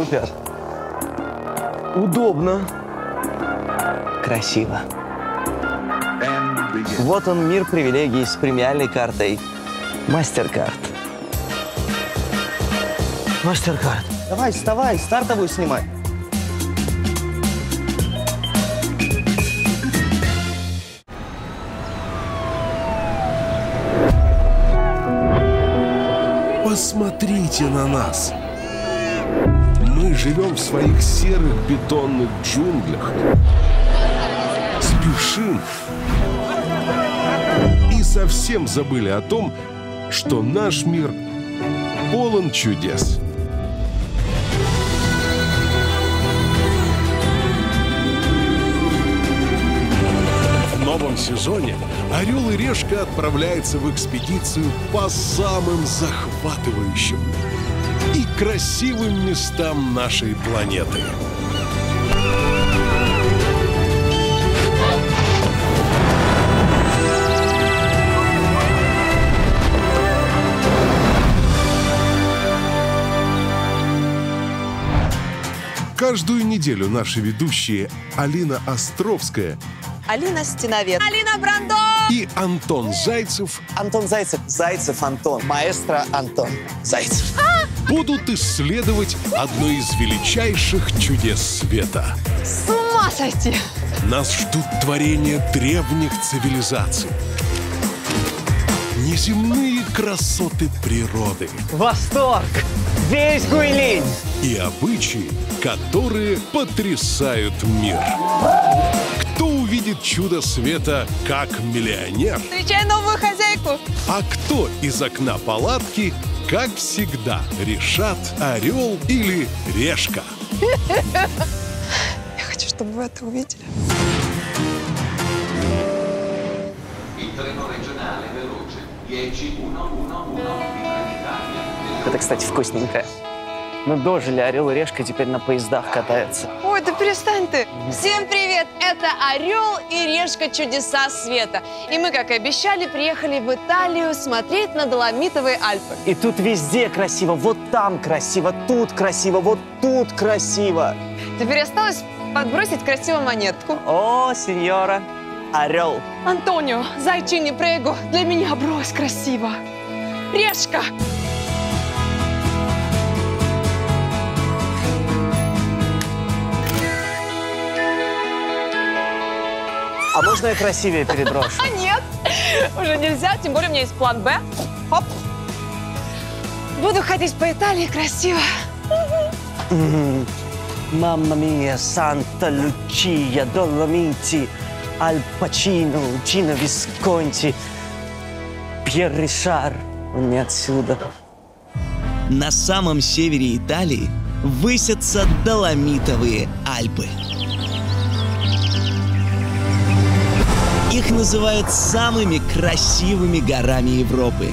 Супер. Удобно. Красиво. Вот он, мир привилегий с премиальной картой MasterCard. MasterCard. Давай, вставай, стартовую снимай. Посмотрите на нас. Мы живем в своих серых бетонных джунглях. Спешим. И совсем забыли о том, что наш мир полон чудес. В новом сезоне «Орел и Решка» отправляется в экспедицию по самым захватывающим и красивым местам нашей планеты. Каждую неделю наши ведущие Алина Островская, Алина Стеновец, Алина Брандо и Антон Зайцев Зайцев Антон, маэстро Антон Зайцев. будут исследовать одно из величайших чудес света. С ума сойти! Нас ждут творения древних цивилизаций, неземные красоты природы. Восторг! Весь Гуйлинь! И обычаи, которые потрясают мир. Кто увидит чудо света как миллионер? Встречай новую хозяйку! А кто из окна палатки, как всегда, решат орел или решка? Я хочу, чтобы вы это увидели. Это, кстати, вкусненькое. Мы дожили, орел и решка теперь на поездах катаются. Ой, да перестань ты! Всем привет! Это «Орел и Решка. Чудеса света». И мы, как и обещали, приехали в Италию смотреть на Доломитовые Альпы. И тут везде красиво. Вот там красиво, тут красиво, вот тут красиво. Теперь осталось подбросить красиво монетку. О, сеньора, орел. Антонио, зайчини прего, для меня брось красиво. Решка! А можно я красивее переброшу? А нет, уже нельзя, тем более у меня есть план «Б». Хоп. Буду ходить по Италии красиво. Мамма мия, Санта Лучия, Доломити, Аль Пачино, Джино Висконти, Пьер Ришар. Он не отсюда. На самом севере Италии высятся Доломитовые Альпы. Их называют самыми красивыми горами Европы.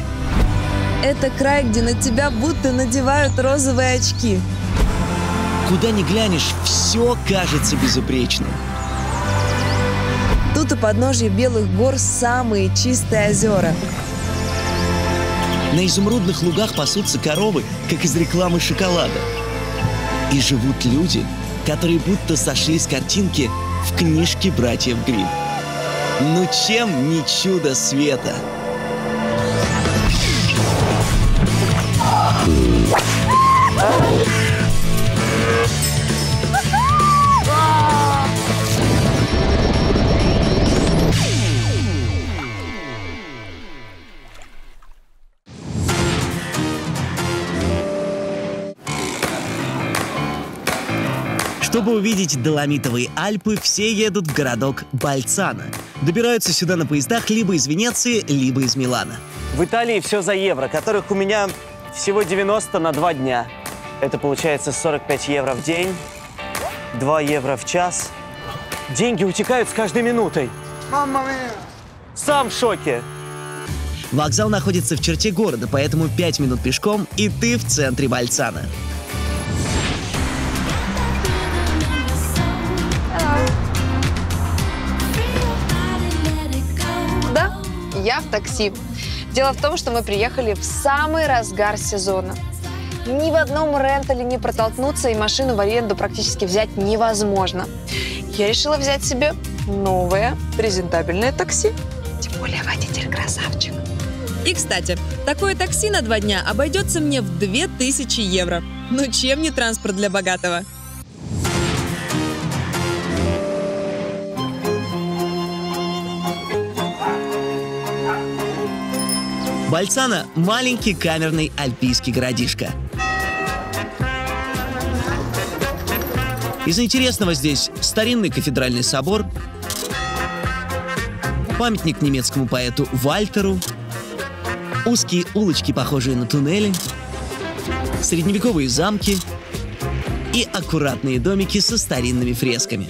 Это край, где на тебя будто надевают розовые очки. Куда ни глянешь, все кажется безупречным. Тут у подножия Белых гор самые чистые озера. На изумрудных лугах пасутся коровы, как из рекламы шоколада. И живут люди, которые будто сошли с картинки в книжке братьев Гримм. Ну чем не чудо света? Чтобы увидеть Доломитовые Альпы, все едут в городок Больцано. Добираются сюда на поездах либо из Венеции, либо из Милана. В Италии все за евро, которых у меня всего 90 на 2 дня. Это получается 45 евро в день, 2 евро в час. Деньги утекают с каждой минутой. Мамма мия! Сам в шоке. Вокзал находится в черте города, поэтому 5 минут пешком, и ты в центре Больцано. Да, я в такси. Дело в том, что мы приехали в самый разгар сезона. Ни в одном рентале не протолкнуться, и машину в аренду практически взять невозможно. Я решила взять себе новое презентабельное такси. Тем более водитель красавчик. И, кстати, такое такси на 2 дня обойдется мне в 2000 евро. Ну чем не транспорт для богатого? Больцано – маленький камерный альпийский городишко. Из интересного здесь старинный кафедральный собор, памятник немецкому поэту Вальтеру, узкие улочки, похожие на туннели, средневековые замки и аккуратные домики со старинными фресками.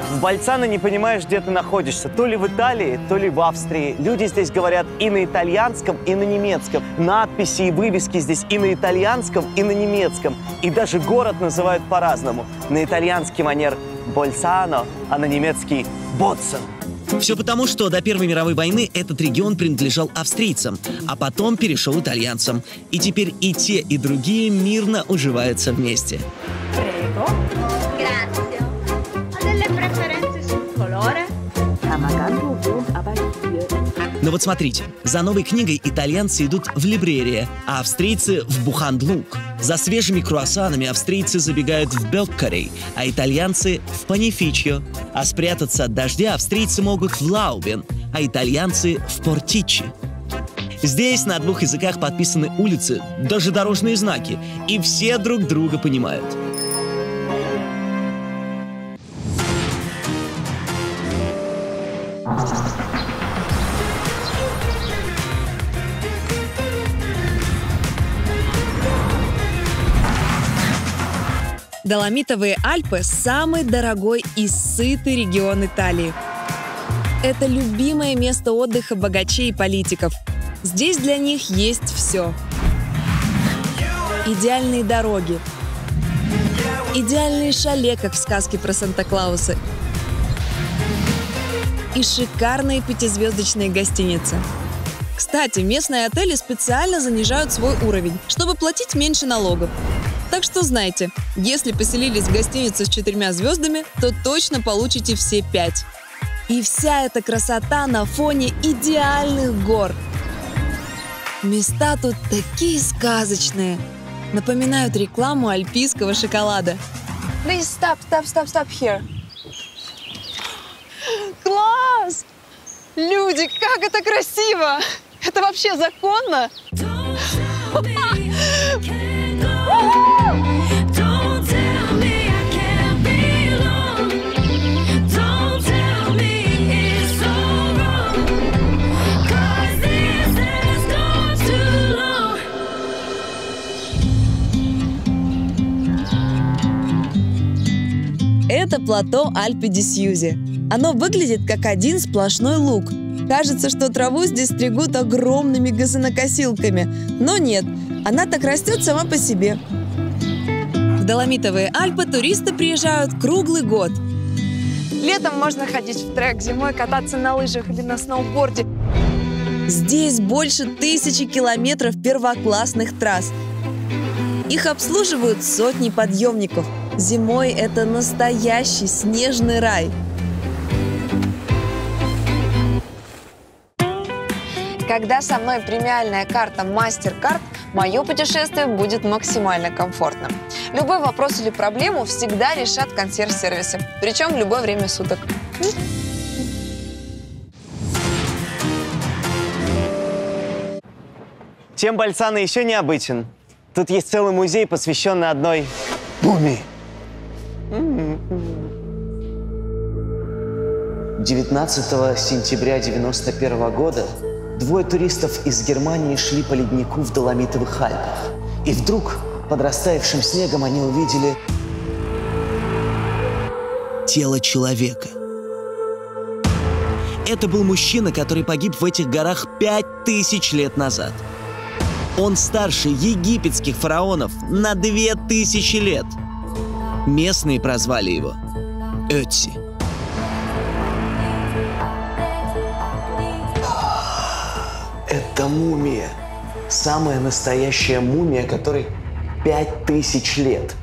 В Больцано не понимаешь, где ты находишься. То ли в Италии, то ли в Австрии. Люди здесь говорят и на итальянском, и на немецком. Надписи и вывески здесь и на итальянском, и на немецком. И даже город называют по-разному. На итальянский манер Больцано, а на немецкий Боцен. Все потому, что до Первой мировой войны этот регион принадлежал австрийцам, а потом перешел итальянцам. И теперь и те, и другие мирно уживаются вместе. Но вот смотрите, за новой книгой итальянцы идут в Либрерия, а австрийцы в Бухандлук. За свежими круассанами австрийцы забегают в Беккарей, а итальянцы в Панифичио. А спрятаться от дождя австрийцы могут в Лаубен, а итальянцы в Портичи. Здесь на 2 языках подписаны улицы, даже дорожные знаки, и все друг друга понимают. Доломитовые Альпы – самый дорогой и сытый регион Италии. Это любимое место отдыха богачей и политиков. Здесь для них есть все. Идеальные дороги, идеальные шале, как в сказке про Санта-Клауса, и шикарные 5-звездочные гостиницы. Кстати, местные отели специально занижают свой уровень, чтобы платить меньше налогов. Так что знайте, если поселились в гостинице с 4 звездами, то точно получите все 5. И вся эта красота на фоне идеальных гор. Места тут такие сказочные. Напоминают рекламу альпийского шоколада. Please stop here. Класс! Люди, как это красиво! Это вообще законно? Это плато Альпи-ди-Сьюзи. Оно выглядит как один сплошной луг. Кажется, что траву здесь стригут огромными газонокосилками. Но нет, она так растет сама по себе. В Доломитовые Альпы туристы приезжают круглый год. Летом можно ходить в трек, зимой кататься на лыжах или на сноуборде. Здесь больше 1000 километров первоклассных трасс. Их обслуживают сотни подъемников. Зимой это настоящий снежный рай. Когда со мной премиальная карта MasterCard, мое путешествие будет максимально комфортным. Любой вопрос или проблему всегда решат консьерж-сервисы, причем в любое время суток. Чем Больцано еще необычен? Тут есть целый музей, посвященный одной мумии. 19 сентября 1991 года 2 туристов из Германии шли по леднику в Доломитовых Альпах. И вдруг, под растаявшим снегом, они увидели Тело человека. Это был мужчина, который погиб в этих горах 5000 лет назад. Он старше египетских фараонов на 2000 лет. Местные прозвали его Ötzi. «Это мумия! самая настоящая мумия, которой 5000 лет.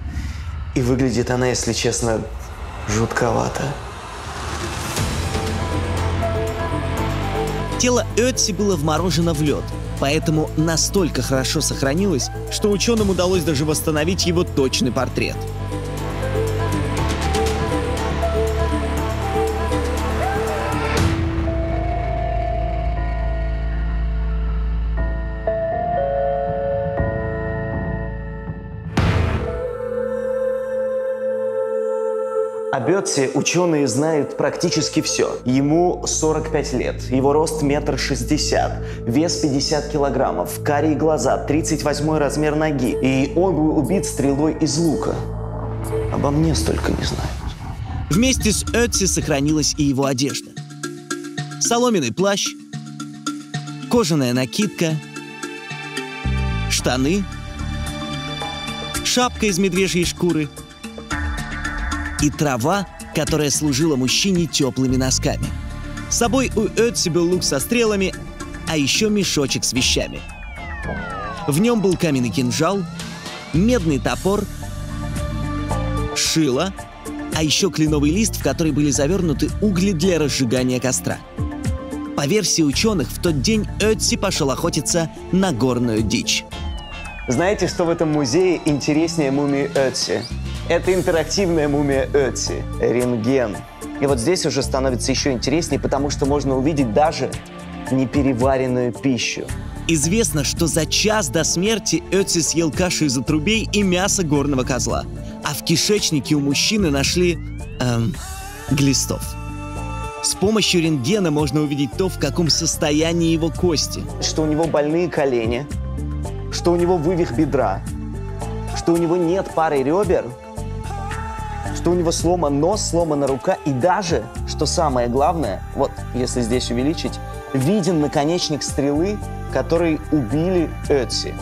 И выглядит она, если честно, жутковато. Тело Ötzi было вморожено в лед, поэтому настолько хорошо сохранилось, что ученым удалось даже восстановить его точный портрет. Об Ötzi ученые знают практически все. Ему 45 лет, его рост 1,60 м, вес 50 килограммов, карие глаза, 38 размер ноги. И он был убит стрелой из лука. Обо мне столько не знают. Вместе с Ötzi сохранилась и его одежда. Соломенный плащ, кожаная накидка, штаны, шапка из медвежьей шкуры и трава, которая служила мужчине теплыми носками. С собой у Ötzi был лук со стрелами, а еще мешочек с вещами. В нем был каменный кинжал, медный топор, шило, а еще кленовый лист, в который были завернуты угли для разжигания костра. По версии ученых, в тот день Ötzi пошел охотиться на горную дичь. Знаете, что в этом музее интереснее мумии Ötzi? Это интерактивная мумия Ötzi – рентген. И вот здесь уже становится еще интереснее, потому что можно увидеть даже непереваренную пищу. Известно, что за час до смерти Ötzi съел кашу из отрубей и мясо горного козла, а в кишечнике у мужчины нашли глистов. С помощью рентгена можно увидеть то, в каком состоянии его кости. Что у него больные колени, что у него вывих бедра, что у него нет пары ребер, что у него сломан нос, сломана рука, и даже, что самое главное, вот если здесь увеличить, виден наконечник стрелы, которой убили Ötzi.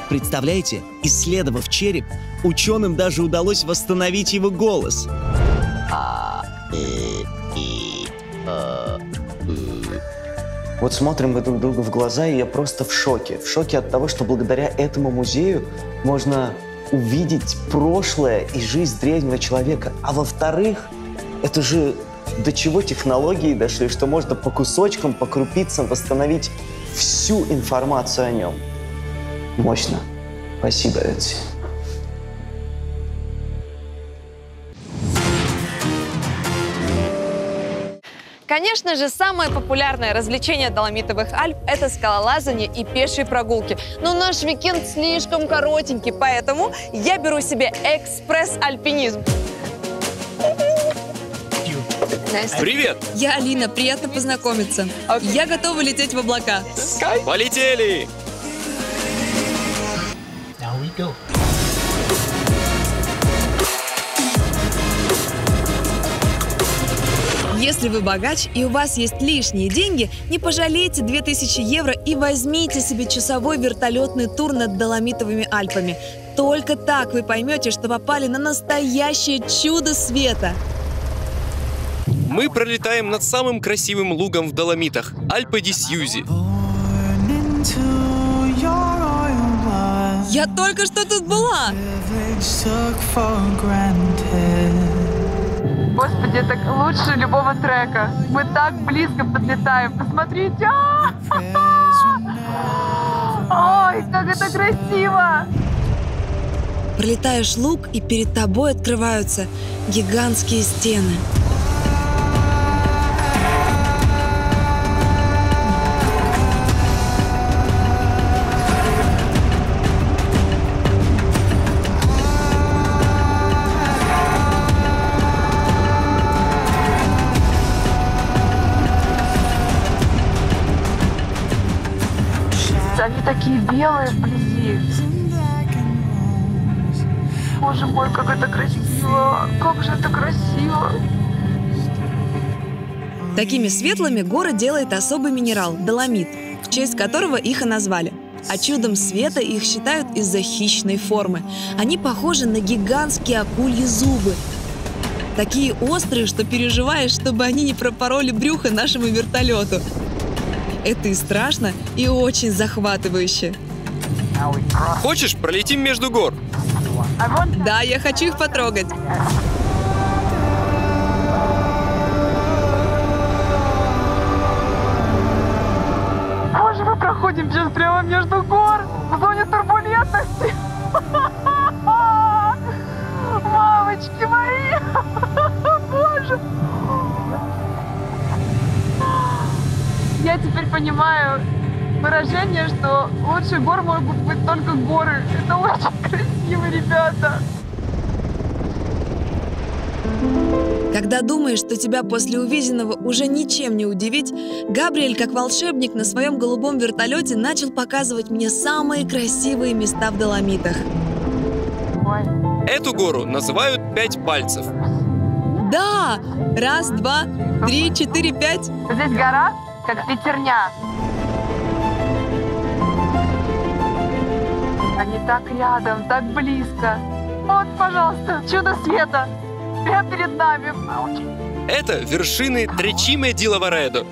Представляете, исследовав череп, ученым даже удалось восстановить его голос. Вот смотрим мы друг другу в глаза, и я просто в шоке. В шоке от того, что благодаря этому музею можно увидеть прошлое и жизнь древнего человека. А во-вторых, это же до чего технологии дошли, что можно по кусочкам, по крупицам восстановить всю информацию о нем. Мощно. Спасибо, Ötzi. Конечно же, самое популярное развлечение Доломитовых Альп – это скалолазание и пешие прогулки. Но наш уикенд слишком коротенький, поэтому я беру себе экспресс-альпинизм. Привет! Я Алина, приятно познакомиться. Я готова лететь в облака. Полетели! Если вы богач и у вас есть лишние деньги, не пожалейте 2000 евро и возьмите себе часовой вертолетный тур над Доломитовыми Альпами. Только так вы поймете, что попали на настоящее чудо света. Мы пролетаем над самым красивым лугом в Доломитах – Альпе ди Сьюзи. Я только что тут была! Господи, это лучше любого трека. Мы так близко подлетаем. Посмотрите! Ой, как это красиво! Пролетаешь луг, и перед тобой открываются гигантские стены. Они такие белые вблизи. Боже мой, как это красиво! Как же это красиво! Такими светлыми горы делает особый минерал – доломит, в честь которого их и назвали. А чудом света их считают из-за хищной формы. Они похожи на гигантские акульи зубы. Такие острые, что переживаешь, чтобы они не пропороли брюхо нашему вертолету. Это и страшно, и очень захватывающе. Хочешь, пролетим между гор? Да, я хочу их потрогать. Боже, мы проходим сейчас прямо между гор, в зоне турбулентности. Мамочки мои! Боже! Я теперь понимаю выражение, что лучше гор могут быть только горы. Это очень красиво, ребята. Когда думаешь, что тебя после увиденного уже ничем не удивить, Габриэль, как волшебник, на своем голубом вертолете начал показывать мне самые красивые места в Доломитах. Эту гору называют 5 пальцев. Да! 1, 2, 3, 4, 5. Здесь гора, как пятерня. Они так рядом, так близко. Вот, пожалуйста, чудо света. Прямо перед нами. Это вершины Тречиме ди Лаваредо.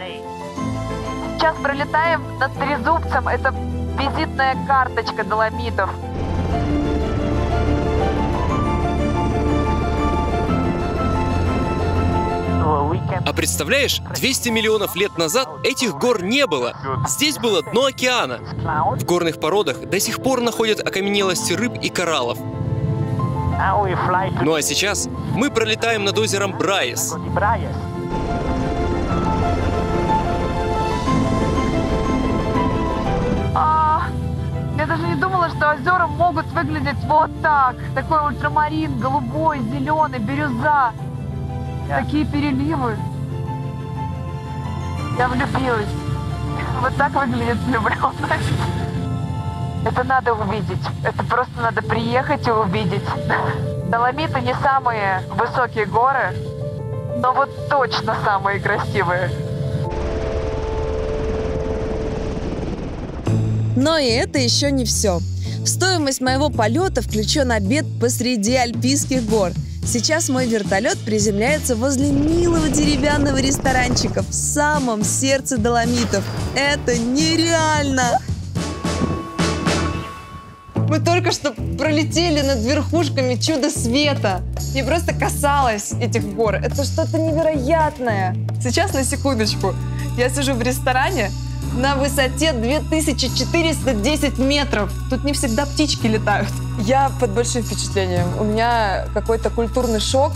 Сейчас пролетаем над Трезубцем. Это визитная карточка Доломитов. А представляешь, 200 миллионов лет назад этих гор не было. Здесь было дно океана. В горных породах до сих пор находят окаменелости рыб и кораллов. Ну а сейчас мы пролетаем над озером Брайес. Я даже не думала, что озера могут выглядеть вот так. Такой ультрамарин, голубой, зеленый, бирюза. Такие переливы. Я влюбилась. Вот так выглядит влюбленность. Это надо увидеть. Это просто надо приехать и увидеть. Доломиты не самые высокие горы, но вот точно самые красивые. Но и это еще не все. В стоимость моего полета включен обед посреди Альпийских гор. Сейчас мой вертолет приземляется возле милого деревянного ресторанчика в самом сердце Доломитов. Это нереально! Мы только что пролетели над верхушками чуда света. Я просто касалась этих гор. Это что-то невероятное. Сейчас, на секундочку, я сижу в ресторане на высоте 2410 метров. Тут не всегда птички летают. Я под большим впечатлением. У меня какой-то культурный шок,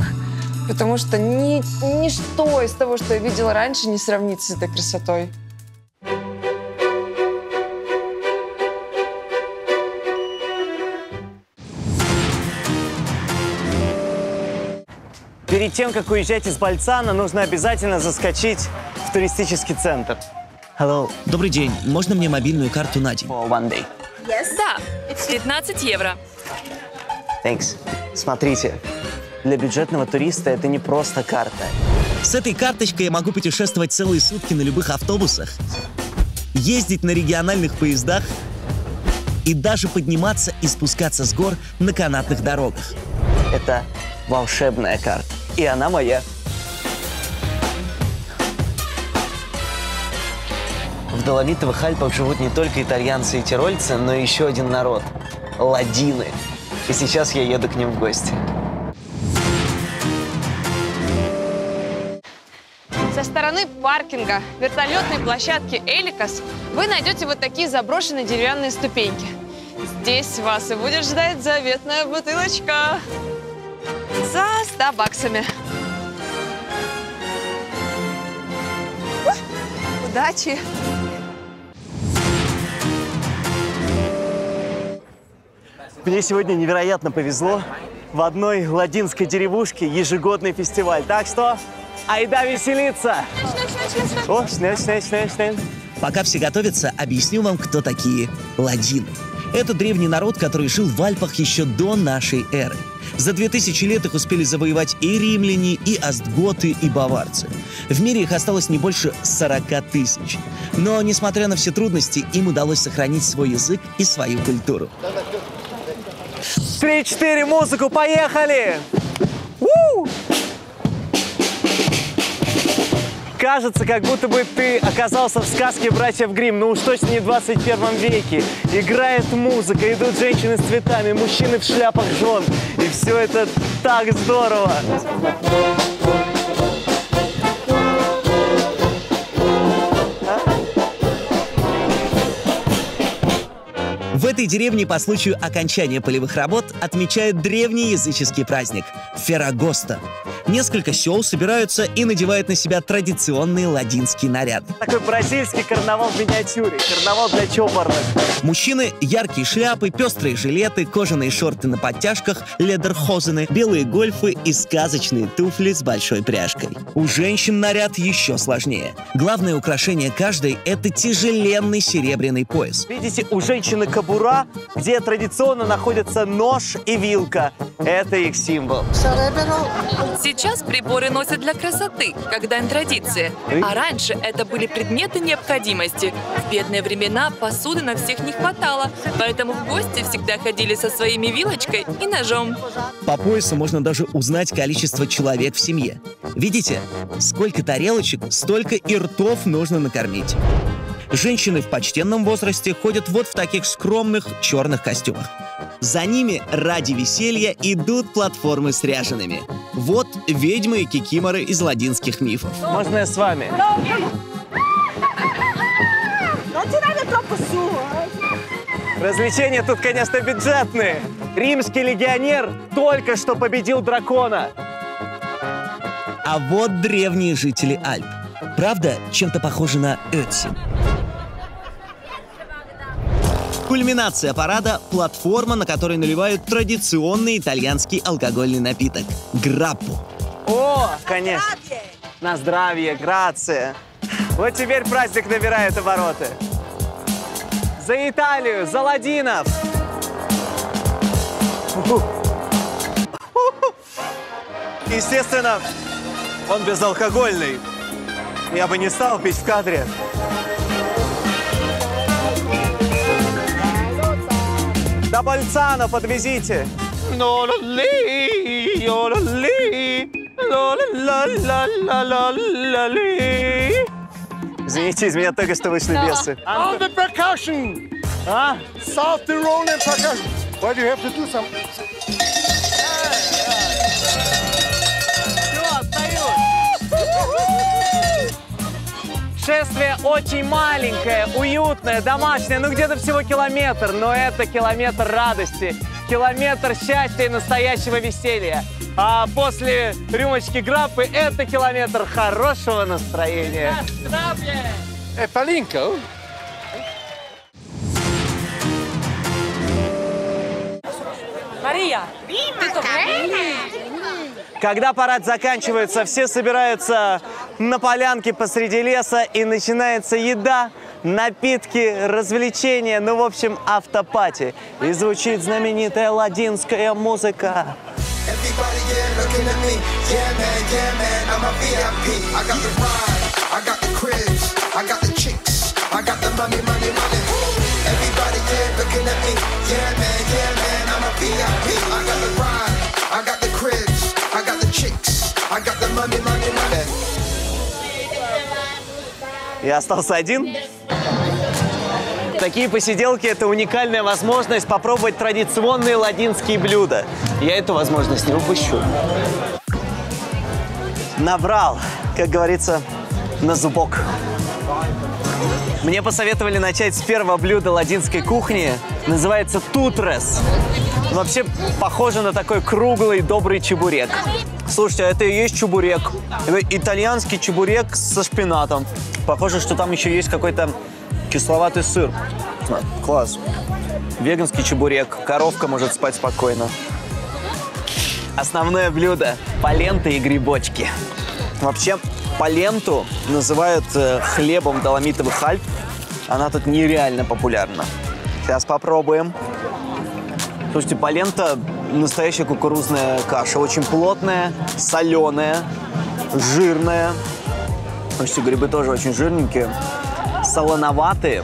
потому что ничто из того, что я видела раньше, не сравнится с этой красотой. Перед тем, как уезжать из Бальцана, нужно обязательно заскочить в туристический центр. Hello. Добрый день. Можно мне мобильную карту на день? For one day. Да, 15 евро. Thanks. Смотрите, для бюджетного туриста это не просто карта. С этой карточкой я могу путешествовать целые сутки на любых автобусах, ездить на региональных поездах и даже подниматься и спускаться с гор на канатных дорогах. Это волшебная карта, и она моя. В Доломитовых Альпах живут не только итальянцы и тирольцы, но и еще один народ – ладины. И сейчас я еду к ним в гости. Со стороны паркинга вертолетной площадки «Эликос» вы найдете вот такие заброшенные деревянные ступеньки. Здесь вас и будет ждать заветная бутылочка за 100 баксами. Удачи! Мне сегодня невероятно повезло. В одной ладинской деревушке ежегодный фестиваль. Так что айда веселиться! О, шнель. Пока все готовятся, объясню вам, кто такие ладины. Это древний народ, который жил в Альпах еще до нашей эры. За 2000 лет их успели завоевать и римляне, и остготы, и баварцы. В мире их осталось не больше 40 тысяч. Но, несмотря на все трудности, им удалось сохранить свой язык и свою культуру. 3-4, музыку, поехали! У! кажется, как будто бы ты оказался в сказке «Братьев Гримм», ну уж точно не в 21 веке. Играет музыка, идут женщины с цветами, мужчины в шляпах жен. И все это так здорово. В этой деревне по случаю окончания полевых работ отмечают древний языческий праздник – Феррагоста. Несколько сел собираются и надевают на себя традиционный ладинский наряд. Такой бразильский карнавал в миниатюре, карнавал для чопорных. Мужчины – яркие шляпы, пестрые жилеты, кожаные шорты на подтяжках, ледерхозены, белые гольфы и сказочные туфли с большой пряжкой. У женщин наряд еще сложнее. Главное украшение каждой – это тяжеленный серебряный пояс. Видите, у женщины кобура, где традиционно находятся нож и вилка. Это их символ. Сейчас приборы носят для красоты, как дань традиции. А раньше это были предметы необходимости. В бедные времена посуды на всех не хватало, поэтому в гости всегда ходили со своими вилочкой и ножом. По поясу можно даже узнать количество человек в семье. Видите, сколько тарелочек, столько и ртов нужно накормить. Женщины в почтенном возрасте ходят вот в таких скромных черных костюмах. За ними ради веселья идут платформы с ряжеными. Вот ведьмы и кикиморы из ладинских мифов. Можно я с вами? Развлечения тут, конечно, бюджетные. Римский легионер только что победил дракона. А вот древние жители Альп. Правда, чем-то похожи на Ötzi. Кульминация парада – платформа, на которой наливают традиционный итальянский алкогольный напиток – граппу. О, конечно. На здравие, грация. Вот теперь праздник набирает обороты. За Италию, за ладинов. Естественно, он безалкогольный. Я бы не стал пить в кадре. До Больцано подвезите. Извините, из меня только что вышли бесы. On the percussion. А? South Tyrolean percussion. Why do you have to do some? Все, отстают. Шествие очень маленькое, уютное, домашнее, ну где-то всего километр, но это километр радости, километр счастья и настоящего веселья. А после рюмочки граппы это километр хорошего настроения. Palinko. Мария! Когда парад заканчивается, все собираются на полянке посреди леса, и начинается еда, напитки, развлечения, ну, в общем, автопати. И звучит знаменитая ладинская музыка. Я остался один. Такие посиделки – это уникальная возможность попробовать традиционные ладинские блюда. Я эту возможность не упущу. Набрал, как говорится, на зубок. Мне посоветовали начать с первого блюда ладинской кухни. Называется тутрес. Вообще похоже на такой круглый добрый чебурек. Слушайте, а это и есть чебурек. Это итальянский чебурек со шпинатом. Похоже, что там еще есть какой-то кисловатый сыр. Класс. Веганский чебурек. Коровка может спать спокойно. Основное блюдо – поленты и грибочки. Вообще, поленту называют хлебом Доломитовых Альп. Она тут нереально популярна. Сейчас попробуем. Слушайте, полента – настоящая кукурузная каша. Очень плотная, соленая, жирная. Слушайте, грибы тоже очень жирненькие, солоноватые.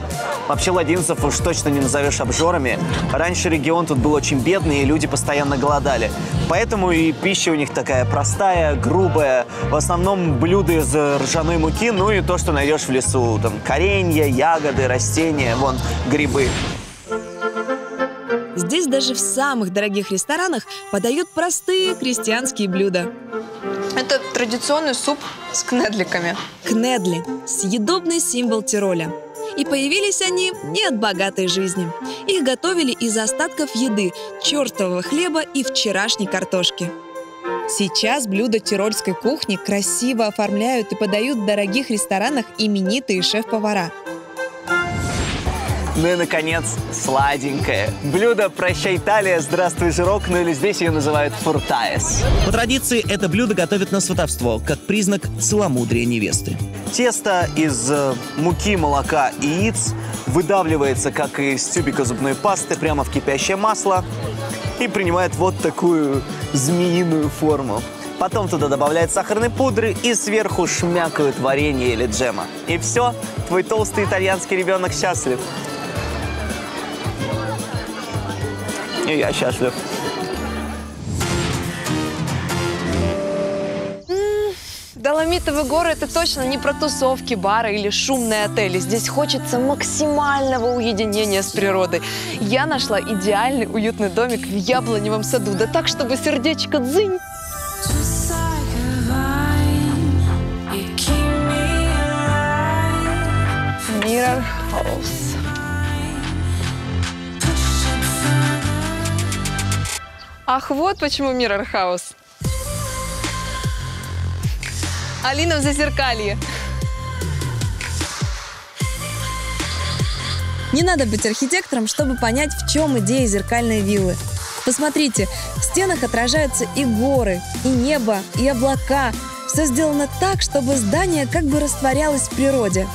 Вообще ладинцев уж точно не назовешь обжорами. Раньше регион тут был очень бедный, и люди постоянно голодали. Поэтому и пища у них такая простая, грубая. В основном блюда из ржаной муки, ну и то, что найдешь в лесу. Там коренья, ягоды, растения, вон, грибы. Здесь даже в самых дорогих ресторанах подают простые крестьянские блюда. Это традиционный суп с кнедликами. Кнедли – съедобный символ Тироля. И появились они не от богатой жизни. Их готовили из остатков еды, чертового хлеба и вчерашней картошки. Сейчас блюда тирольской кухни красиво оформляют и подают в дорогих ресторанах именитые шеф-повара. Ну и, наконец, сладенькое. Блюдо «Прощай, Италия, здравствуй, жирок», ну или здесь ее называют фуртаес. По традиции, это блюдо готовят на сватовство, как признак целомудрия невесты. Тесто из муки, молока и яиц выдавливается, как из тюбика зубной пасты, прямо в кипящее масло и принимает вот такую змеиную форму. Потом туда добавляют сахарной пудры и сверху шмякают варенье или джема. И все, твой толстый итальянский ребенок счастлив. И я счастлив. Доломитовые горы – это точно не про тусовки, бары или шумные отели. Здесь хочется максимального уединения с природой. Я нашла идеальный уютный домик в яблоневом саду. Да так, чтобы сердечко дзынь. Mirror House. Ах, вот почему Mirror House. Алина в зазеркалье. Не надо быть архитектором, чтобы понять, в чем идея зеркальной виллы. Посмотрите, в стенах отражаются и горы, и небо, и облака. Все сделано так, чтобы здание как бы растворялось в природе.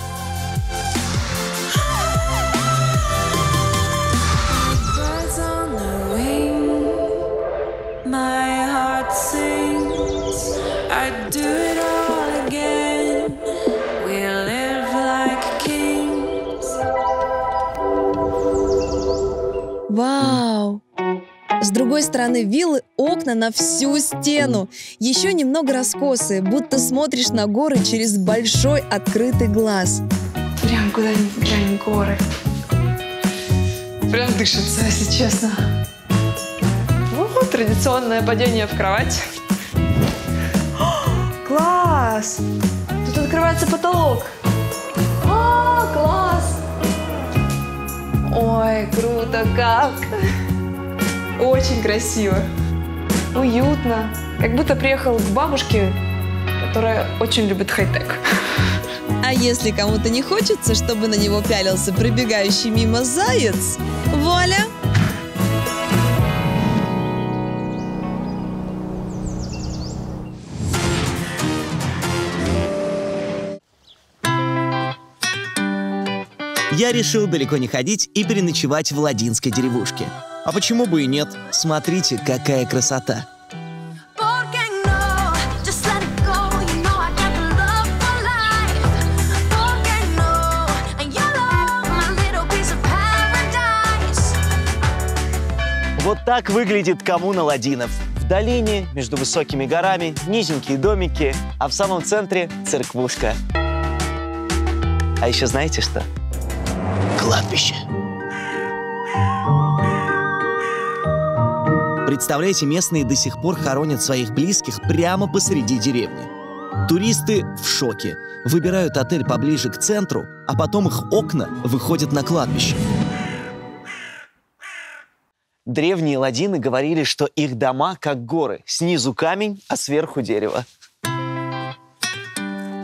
Вау! С другой стороны виллы окна на всю стену. Еще немного раскосые, будто смотришь на горы через большой открытый глаз. Прям куда-нибудь глянь, горы. Прям дышится, если честно. О, традиционное падение в кровать. О, класс! Тут открывается потолок. О, класс! Ой, круто как! Очень красиво, уютно. Как будто приехал к бабушке, которая очень любит хай-тек. А если кому-то не хочется, чтобы на него пялился пробегающий мимо заяц, вуаля! Я решил далеко не ходить и переночевать в ладинской деревушке. А почему бы и нет? Смотрите, какая красота! Вот так выглядит коммуна ладинов. В долине, между высокими горами, низенькие домики, а в самом центре церквушка. А еще знаете что? Кладбище. Представляете, местные до сих пор хоронят своих близких прямо посреди деревни. Туристы в шоке. Выбирают отель поближе к центру, а потом их окна выходят на кладбище. Древние ладины говорили, что их дома как горы. Снизу камень, а сверху дерево.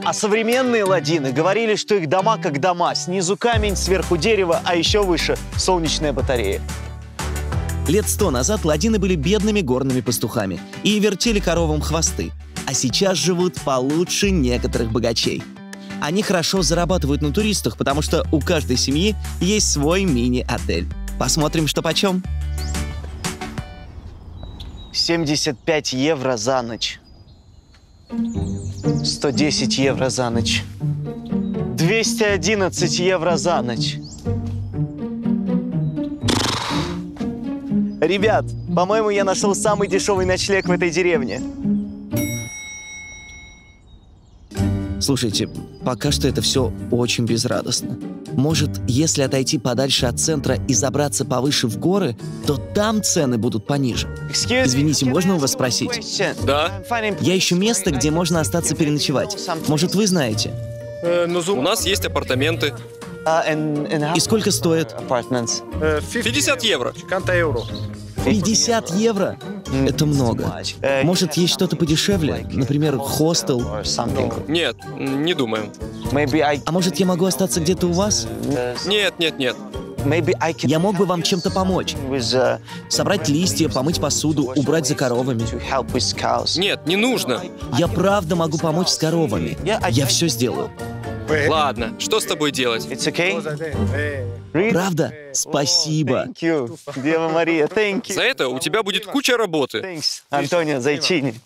А современные ладины говорили, что их дома как дома. Снизу камень, сверху дерево, а еще выше солнечная батарея. Лет 100 назад ладины были бедными горными пастухами и вертели коровам хвосты, а сейчас живут получше некоторых богачей. Они хорошо зарабатывают на туристах, потому что у каждой семьи есть свой мини-отель. Посмотрим, что почем. 75 евро за ночь. 110 евро за ночь. 211 евро за ночь. Ребят, по-моему, я нашел самый дешевый ночлег в этой деревне. Слушайте, пока что это все очень безрадостно. Может, если отойти подальше от центра и забраться повыше в горы, то там цены будут пониже. Извините, можно у вас спросить? Да. Я ищу место, где можно остаться переночевать. Может, вы знаете? У нас есть апартаменты. И сколько стоит? 50 евро. 50 евро? Это много. Может, есть что-то подешевле? Например, хостел? Нет, не думаю. А может, я могу остаться где-то у вас? Нет, нет, нет. Я мог бы вам чем-то помочь. Собрать листья, помыть посуду, убрать за коровами. Нет, не нужно. Я правда могу помочь с коровами. Я все сделаю. Ладно, что с тобой делать? Правда? Спасибо. Дева Мария, thank you. За это у тебя будет куча работы. Антонио Зайчини.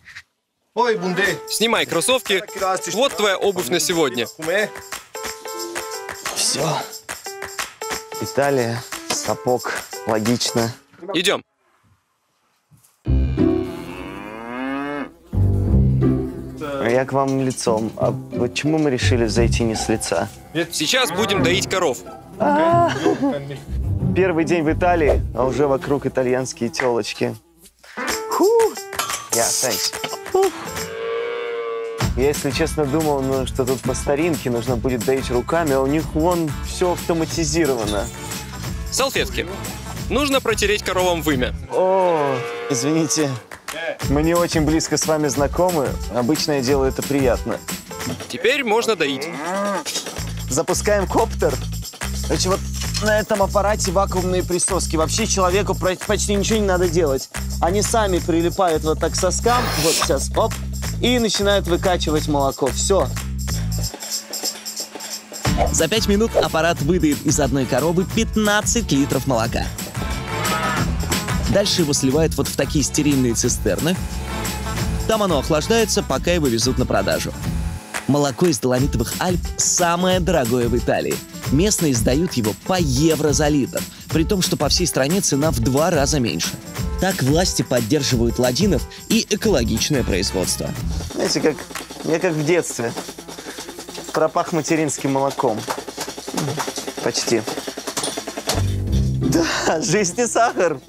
Снимай кроссовки. Вот твоя обувь на сегодня. Все. Италия, сапог, логично. Идем. Я к вам лицом. А почему мы решили зайти не с лица? Сейчас будем доить коров. Первый день в Италии, а уже вокруг итальянские телочки. Thanks. Я, если честно, думал, что тут по старинке нужно будет доить руками, а у них вон все автоматизировано. Салфетки. Нужно протереть коровам вымя. О, извините. Мы не очень близко с вами знакомы. Обычно я делаю это приятно. Теперь можно доить. Запускаем коптер. Значит, вот на этом аппарате вакуумные присоски. Вообще человеку почти ничего не надо делать. Они сами прилипают вот так к соскам. Вот сейчас, оп. И начинают выкачивать молоко. Все. За 5 минут аппарат выдает из одной коровы 15 литров молока. Дальше его сливают вот в такие стерильные цистерны. Там оно охлаждается, пока его везут на продажу. Молоко из Доломитовых Альп самое дорогое в Италии. Местные сдают его по евро за литр, при том, что по всей стране цена в 2 раза меньше. Так власти поддерживают ладинов и экологичное производство. Знаете, я как в детстве. Пропах материнским молоком. Почти. Да, жизнь не сахар.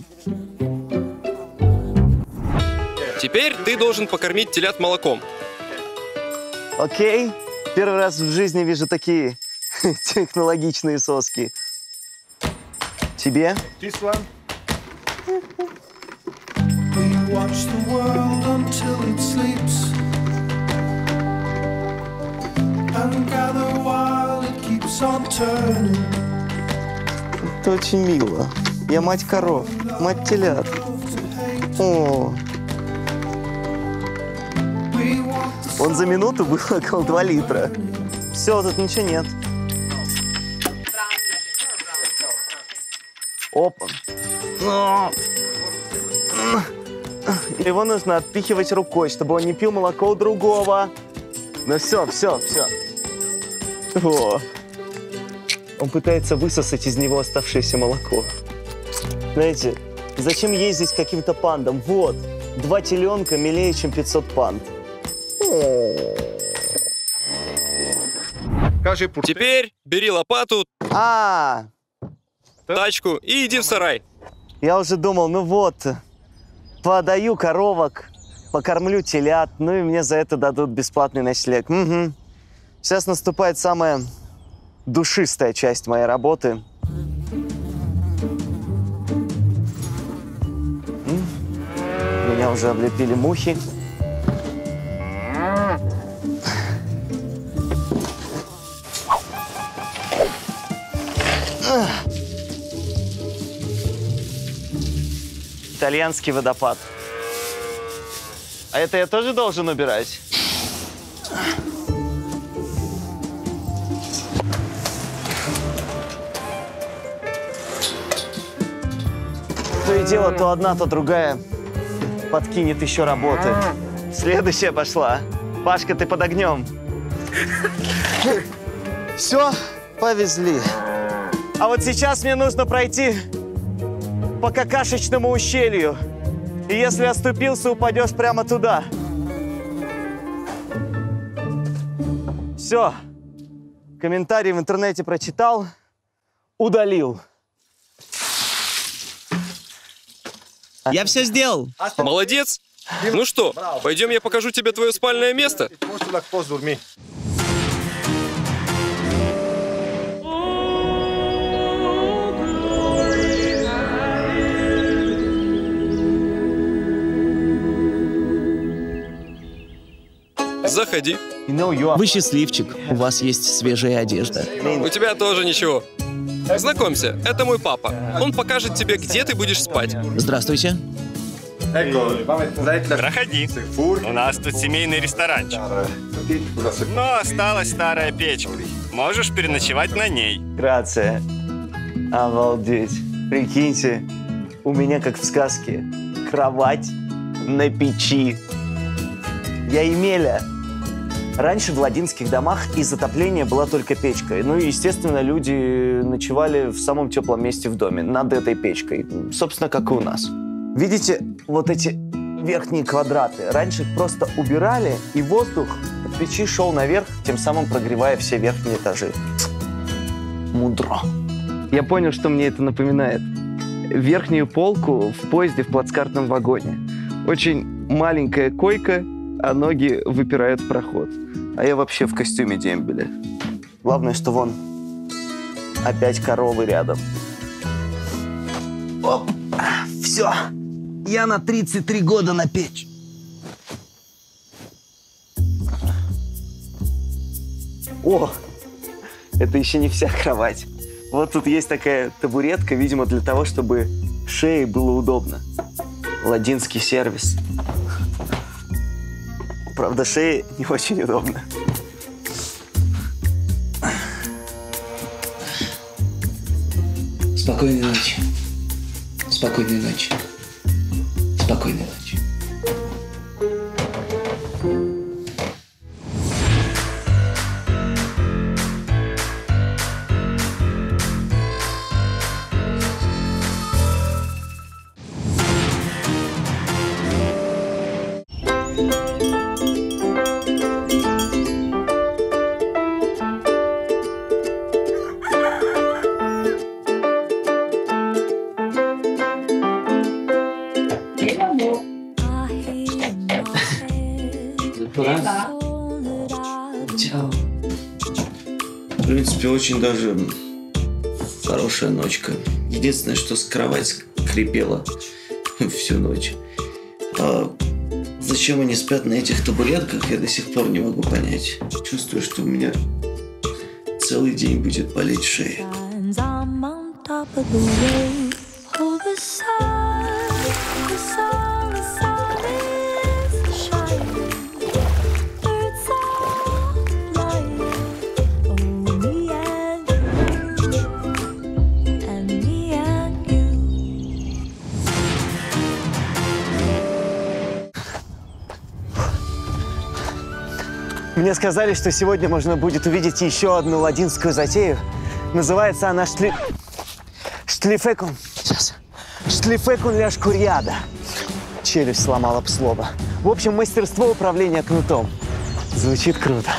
Теперь ты должен покормить телят молоком. Окей. Первый раз в жизни вижу такие технологичные соски. Тебе? Это очень мило. Я мать коров, мать телят. О. Он за минуту вылокал 2 литра. Все, тут ничего нет. Опа. Его нужно отпихивать рукой, чтобы он не пил молоко у другого. Ну все. О. Он пытается высосать из него оставшееся молоко. Знаете, зачем ездить к каким-то пандам? Вот, 2 теленка милее, чем 500 панд. Теперь бери лопату, тачку и иди в сарай. Я уже думал, ну вот, подаю коровок, покормлю телят, ну и мне за это дадут бесплатный ночлег. Угу. Сейчас наступает самая душистая часть моей работы. Меня уже облепили мухи. Итальянский водопад. А это я тоже должен убирать? То и дело, то одна, то другая подкинет еще работы. Следующая пошла. Пашка, ты под огнем. Все, повезли. А вот сейчас мне нужно пройти по какашечному ущелью. И если оступился, упадешь прямо туда. Все. Комментарии в интернете прочитал, удалил. Я все сделал. Молодец! Ну что, пойдем я покажу тебе твое спальное место? Заходи. Вы счастливчик, у вас есть свежая одежда. У тебя тоже ничего. Знакомься, это мой папа. Он покажет тебе, где ты будешь спать. Здравствуйте. Проходи. У нас тут семейный ресторанчик. Но осталась старая печка. Можешь переночевать на ней. Грация. Обалдеть. Прикиньте, у меня как в сказке. Кровать на печи. Я Емеля. Раньше в ладинских домах из отопления была только печка. Ну и, естественно, люди ночевали в самом теплом месте в доме, над этой печкой. Собственно, как и у нас. Видите вот эти верхние квадраты? Раньше их просто убирали, и воздух от печи шел наверх, тем самым прогревая все верхние этажи. Мудро. Я понял, что мне это напоминает. Верхнюю полку в поезде в плацкартном вагоне. Очень маленькая койка, а ноги выпирают в проход. А я вообще в костюме дембеля. Главное, что вон опять коровы рядом. Оп, все. Я на 33 года на печь. О, это еще не вся кровать. Вот тут есть такая табуретка, видимо, для того, чтобы шее было удобно. Ладинский сервис. Правда, шее не очень удобно. Спокойной ночи. Спокойной ночи. Спокойной ночи. В принципе, очень даже хорошая ночка. Единственное, что кровать скрипела всю ночь. А зачем они спят на этих табуретках, я до сих пор не могу понять. Чувствую, что у меня целый день будет болеть шея. Мне сказали, что сегодня можно будет увидеть еще одну ладинскую затею. Называется она Штлифекун. Сейчас. Штлифекун ля шкурьяда. Челюсть сломала б слово. В общем, мастерство управления кнутом. Звучит круто.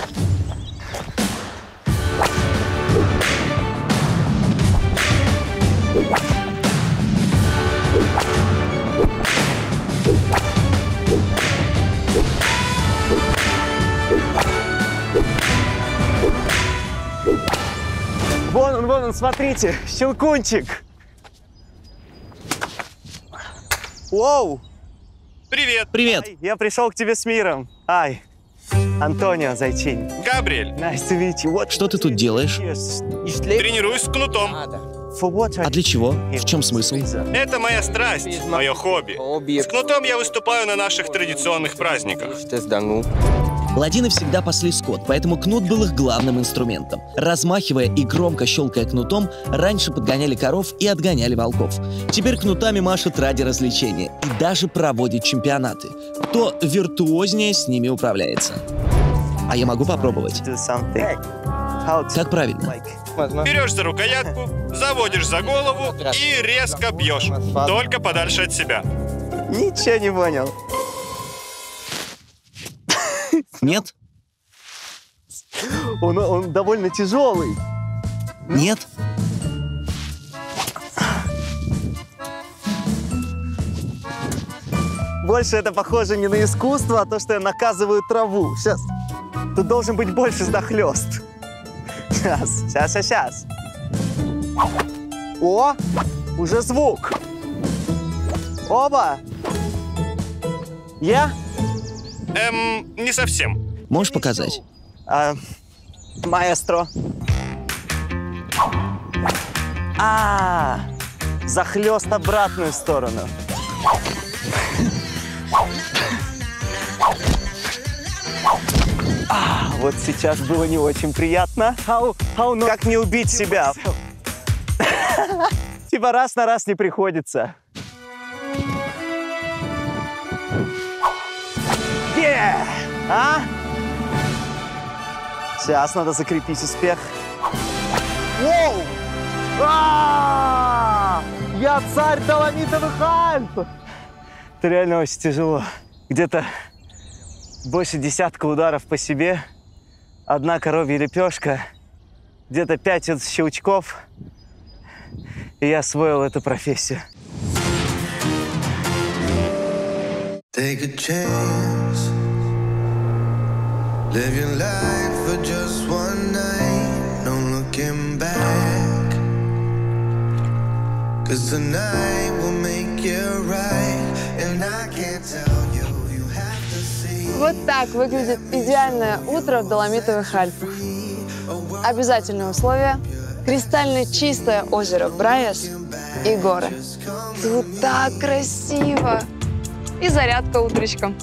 Вон он, смотрите, щелкунчик. Воу! Привет! Привет! Ай, я пришел к тебе с миром. Ай, Антонио Зайчинь. Габриэль, Nice to meet you. What Что ты тут делаешь? тренируюсь с кнутом. А для чего? В чем смысл? Это моя страсть, мое хобби. С кнутом я выступаю на наших традиционных праздниках. Ладины всегда пасли скот, поэтому кнут был их главным инструментом. Размахивая и громко щелкая кнутом, раньше подгоняли коров и отгоняли волков. Теперь кнутами машут ради развлечения и даже проводят чемпионаты. Кто виртуознее с ними управляется. А я могу попробовать. Как правильно? Берешь за рукоятку, заводишь за голову и резко бьешь. Только подальше от себя. Ничего не понял. Нет? Он довольно тяжелый. Нет? Больше это похоже не на искусство, а то, что я наказываю траву. Сейчас. Тут должен быть больше захлёст. Сейчас. О, уже звук. Оба. Я? Не совсем. Можешь показать? Маэстро. Захлёст обратную сторону. Вот сейчас было не очень приятно. Как не убить себя? Типа раз на раз не приходится. Сейчас надо закрепить успех. Я царь Доломитовых Альп! Это реально очень тяжело. Где-то больше десятка ударов по себе, 1 коровья лепешка, где-то 5 щелчков, и я освоил эту профессию. Take a chance. Live your life for just one night. No looking back. 'Cause tonight will make you right. And I can't tell you, you have to see. Вот так выглядит идеальное утро в Доломитовых Альпах. Обязательное условие – кристально чистое озеро Брайас и горы. Тут так красиво! И зарядка утречком.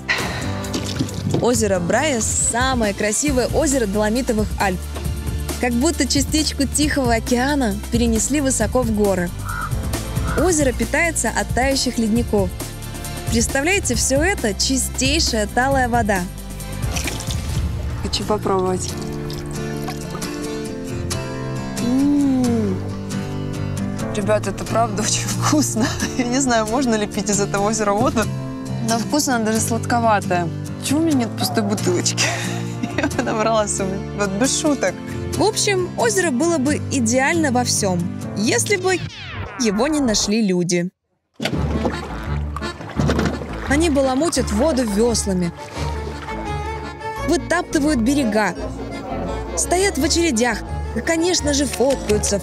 Озеро Брайас – самое красивое озеро Доломитовых Альп. Как будто частичку Тихого океана перенесли высоко в горы. Озеро питается от тающих ледников. Представляете, все это чистейшая талая вода. Хочу попробовать. Ребята, это правда очень вкусно. Я не знаю, можно ли пить из этого озера воду. Но вкусно, она даже сладковатая. Почему у меня нет пустой бутылочки? Я подобрала с собой. Вот без шуток. В общем, озеро было бы идеально во всем, если бы его не нашли люди. Они баламутят воду веслами, вытаптывают берега, стоят в очередях и, конечно же, фоткаются.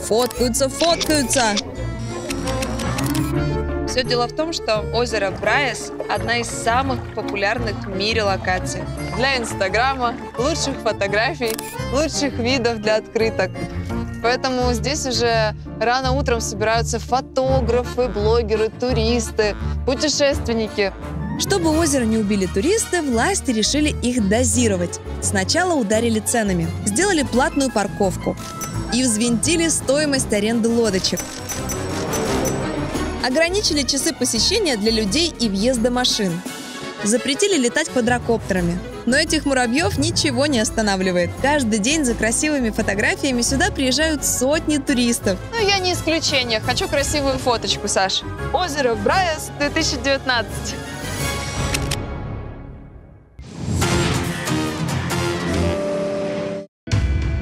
Все дело в том, что озеро Брайас – одна из самых популярных в мире локаций. Для Инстаграма, лучших фотографий, лучших видов для открыток. Поэтому здесь уже рано утром собираются фотографы, блогеры, туристы, путешественники. Чтобы озеро не убили туристы, власти решили их дозировать. Сначала ударили ценами, сделали платную парковку и взвинтили стоимость аренды лодочек. Ограничили часы посещения для людей и въезда машин. Запретили летать квадрокоптерами. Но этих муравьев ничего не останавливает. Каждый день за красивыми фотографиями сюда приезжают сотни туристов. Ну, я не исключение. Хочу красивую фоточку, Саш. Озеро Брайас 2019.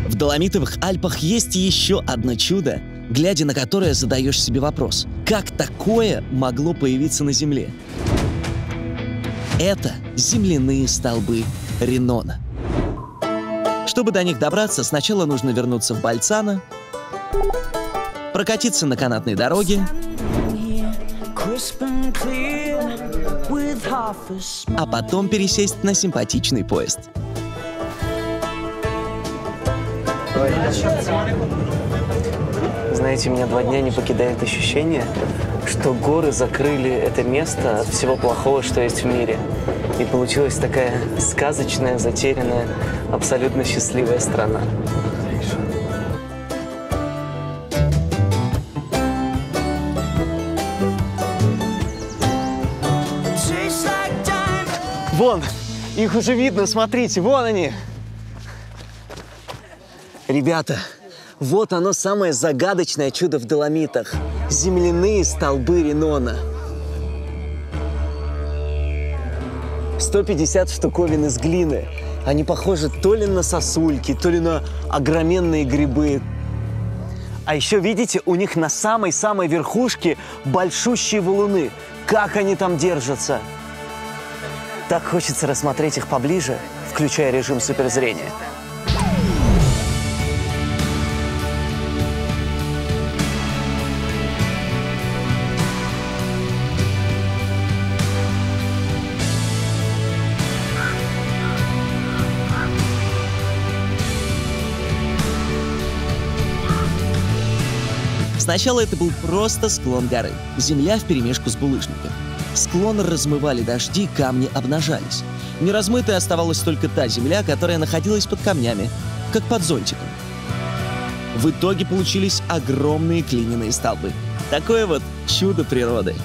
В Доломитовых Альпах есть еще одно чудо, глядя на которое задаешь себе вопрос: как такое могло появиться на Земле? Это земляные столбы Ренона. Чтобы до них добраться, сначала нужно вернуться в Бальцано, прокатиться на канатной дороге, а потом пересесть на симпатичный поезд. Знаете, меня 2 дня не покидает ощущение, что горы закрыли это место от всего плохого, что есть в мире. И получилась такая сказочная, затерянная, абсолютно счастливая страна. Вон, их уже видно, смотрите, вон они. Ребята, вот оно самое загадочное чудо в Доломитах. Земляные столбы Ренона. 150 штуковин из глины. Они похожи то ли на сосульки, то ли на огроменные грибы. А еще, видите, у них на самой-самой верхушке большущие валуны. Как они там держатся? Так хочется рассмотреть их поближе, включая режим суперзрения. Сначала это был просто склон горы, земля вперемешку с булыжником. Склон размывали дожди, камни обнажались. Неразмытой оставалась только та земля, которая находилась под камнями, как под зонтиком. В итоге получились огромные глиняные столбы. Такое вот чудо природы.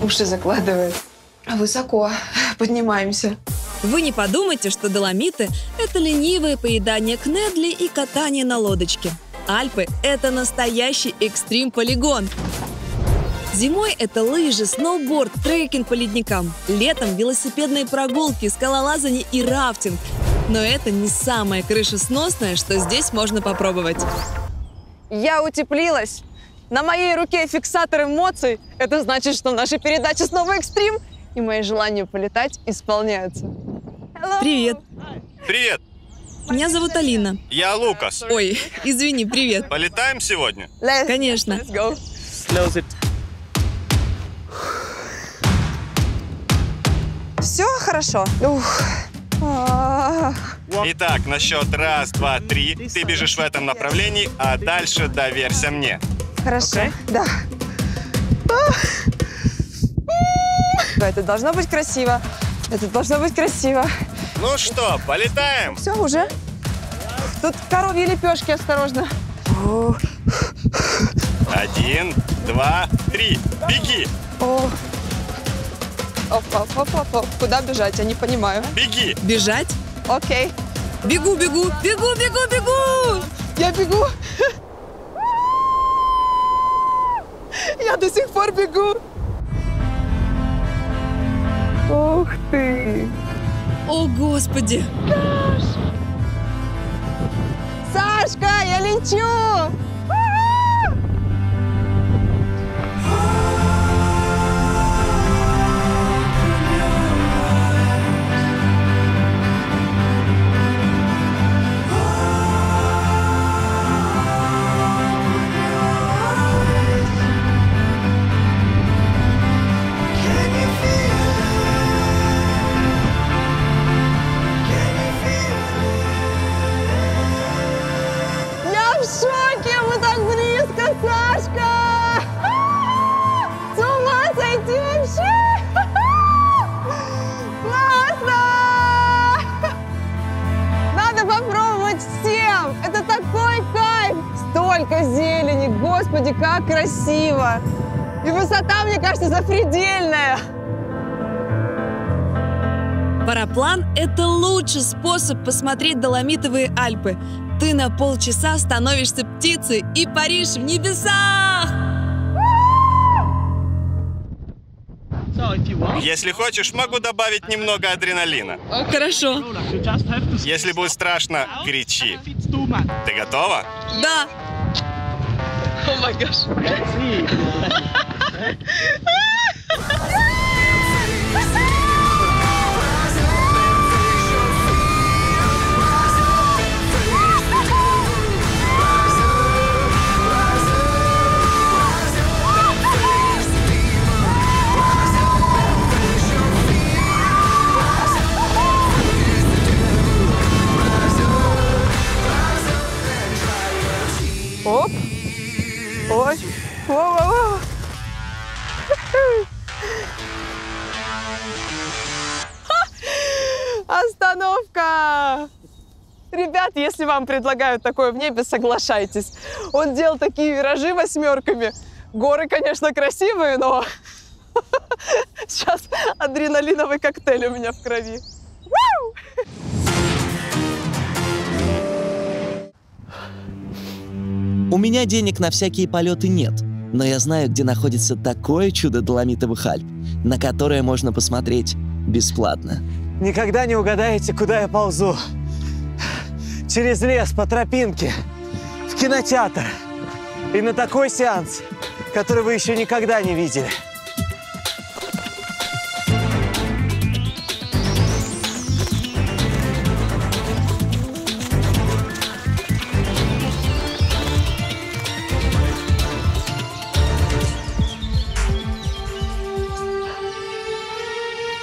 Уши закладывает. Высоко. Поднимаемся. Вы не подумайте, что Доломиты – это ленивое поедание кнедли и катание на лодочке. Альпы – это настоящий экстрим-полигон. Зимой это лыжи, сноуборд, трекинг по ледникам. Летом велосипедные прогулки, скалолазание и рафтинг. Но это не самое крышесносное, что здесь можно попробовать. Я утеплилась. На моей руке фиксатор эмоций. Это значит, что наша передача снова экстрим, и мои желания полетать исполняются. Привет. Привет, Меня зовут Алина. я Лукас. Ой, извини, привет. Полетаем сегодня? Конечно. Let's go. Все хорошо. Итак, на счет раз, два, три. Ты бежишь в этом направлении, а дальше доверься мне. Хорошо. Да. Это должно быть красиво. Это должно быть красиво. Ну что, полетаем? Все, уже. Тут коровьи лепешки, осторожно. 1, 2, 3. Беги! Оп. Куда бежать? Я не понимаю. Беги! Бежать? Окей. Бегу. Я бегу. Я до сих пор бегу. Ух ты. О, Господи. Сашка, я лечу. Зелени, Господи, как красиво! И высота, мне кажется, запредельная. Параплан – это лучший способ посмотреть Доломитовые Альпы. Ты на полчаса становишься птицей и паришь в небесах! Если хочешь, могу добавить немного адреналина. Хорошо. Если будет страшно, кричи. Ты готова? Да. О май гаш. Оп. Ой. Воу-воу-воу. Остановка! Ребят, если вам предлагают такое в небе, соглашайтесь. Он делал такие виражи восьмерками. Горы, конечно, красивые, но сейчас адреналиновый коктейль у меня в крови. У меня денег на всякие полеты нет, но я знаю, где находится такое чудо Доломитовых Альп, на которое можно посмотреть бесплатно. Никогда не угадаете, куда я ползу. Через лес, по тропинке, в кинотеатр. И на такой сеанс, который вы еще никогда не видели.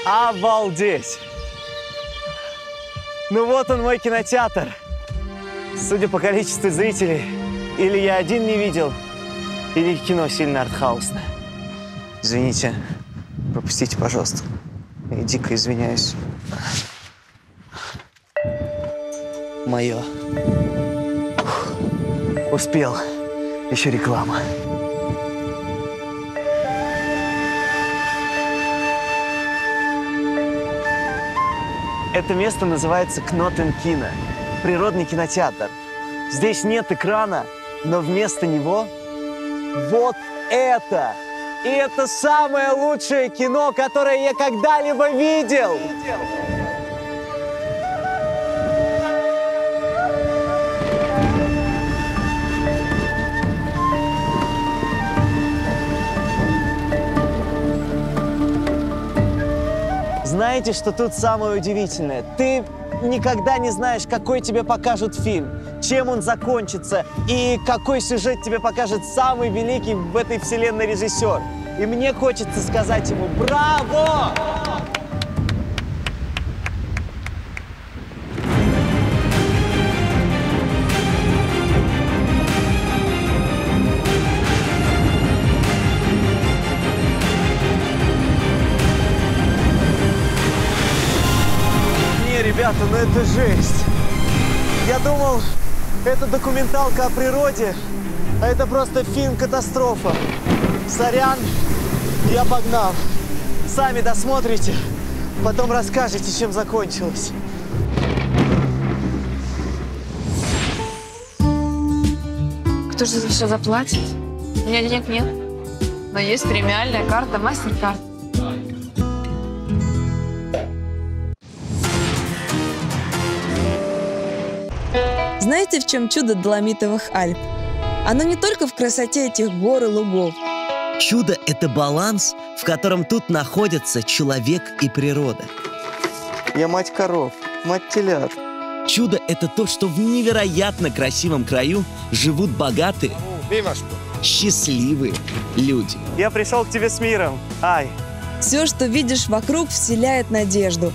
Обалдеть! Ну вот он, мой кинотеатр. Судя по количеству зрителей, или я один не видел, или кино сильно артхаусное. Извините, пропустите, пожалуйста. Я дико извиняюсь. Мое. Успел. Еще реклама. Это место называется Кнотен Кино, природный кинотеатр. Здесь нет экрана, но вместо него вот это. И это самое лучшее кино, которое я когда-либо видел. Знаете, что тут самое удивительное? Ты никогда не знаешь, какой тебе покажут фильм, чем он закончится и какой сюжет тебе покажет самый великий в этой вселенной режиссер. И мне хочется сказать ему «Браво!» Ребята, ну это жесть. Я думал, это документалка о природе, а это просто фильм-катастрофа. Сорян, я погнал. Сами досмотрите, потом расскажете, чем закончилось. Кто же за все заплатит? У меня денег нет. Но есть премиальная карта MasterCard. Знаете, в чем чудо Доломитовых Альп? Оно не только в красоте этих гор и лугов. Чудо — это баланс, в котором тут находятся человек и природа. Я мать коров, мать телят. Чудо — это то, что в невероятно красивом краю живут богатые, счастливые люди. Я пришел к тебе с миром, Ай. Все, что видишь вокруг, вселяет надежду.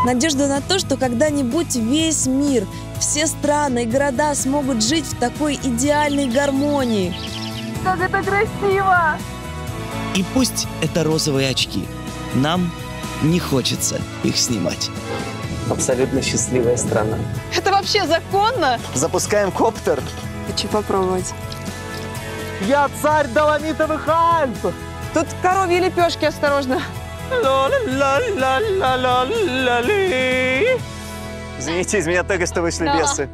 Надежду на то, что когда-нибудь весь мир, все страны и города смогут жить в такой идеальной гармонии. Как это красиво! И пусть это розовые очки, нам не хочется их снимать. Абсолютно счастливая страна. Это вообще законно? Запускаем коптер. Хочу попробовать. Я царь Доломитовых Альп! Тут коровьи лепешки, осторожно. Извините, из меня только что вышли бесы.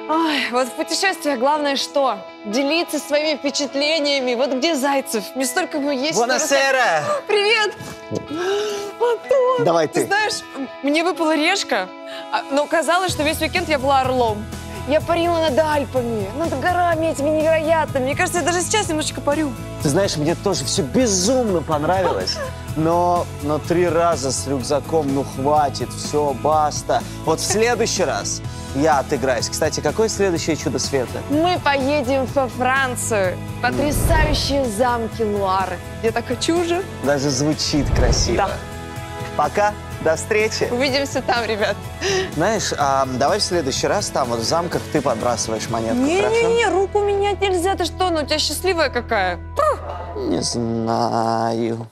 Ой, вот в путешествиях главное что? Делиться своими впечатлениями. Вот где Зайцев? Мне столько ему есть. Буонасера! Привет! Антон! Давай ты. Знаешь, мне выпала решка, но казалось, что весь уикенд я была орлом. Я парила над Альпами, над горами этими невероятными. Мне кажется, я даже сейчас немножечко парю. Ты знаешь, мне тоже все безумно понравилось. Но 3 раза с рюкзаком, ну хватит, все, баста. Вот в следующий раз я отыграюсь. Кстати, какое следующее чудо света? Мы поедем во Францию. Потрясающие замки Луары. Я так хочу уже. Даже звучит красиво. Да. Пока. До встречи. Увидимся там, ребят. Знаешь, давай в следующий раз там вот в замках ты подбрасываешь монетку, хорошо? Не-не-не, руку менять нельзя. Ты что, ну у тебя счастливая какая. Не знаю.